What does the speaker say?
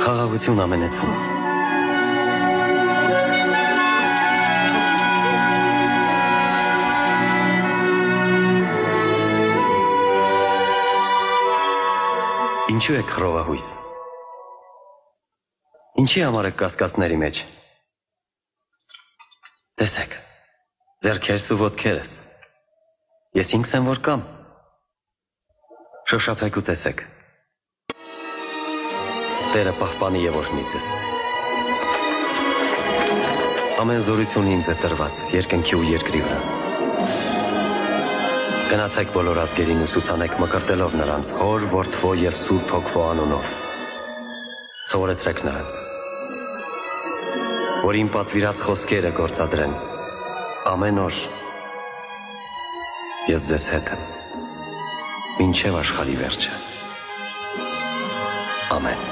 Խաղաղություն ամենեցում։ Ինչու եք խռովահույս։ Ինչի համար եք կասկածների մեջ։ Տեսեք, ձեռքերս ու ոտքերս։ Ես ինքս եմ որ կամ։ Շոշափեք ու տեսեք։ Տերը պահպանի եւ օրհնի ձեզ։ Ամեն զորություն ինձ է տրված երկնքի ու երկրի վրա։ Գնացեք բոլոր ազգերին ու ուսուցանեք մկրտելով նրանց Հոր, Որդվո եւ Սուրբ Հոգվո անունով։ Սովորեցրեք նրանց, որ իմ պատվիրած խոսքերը գործադրեն ամեն օր։ Ես ձեզ հետ եմ, մինչև աշխարհի վերջը։ Ամեն։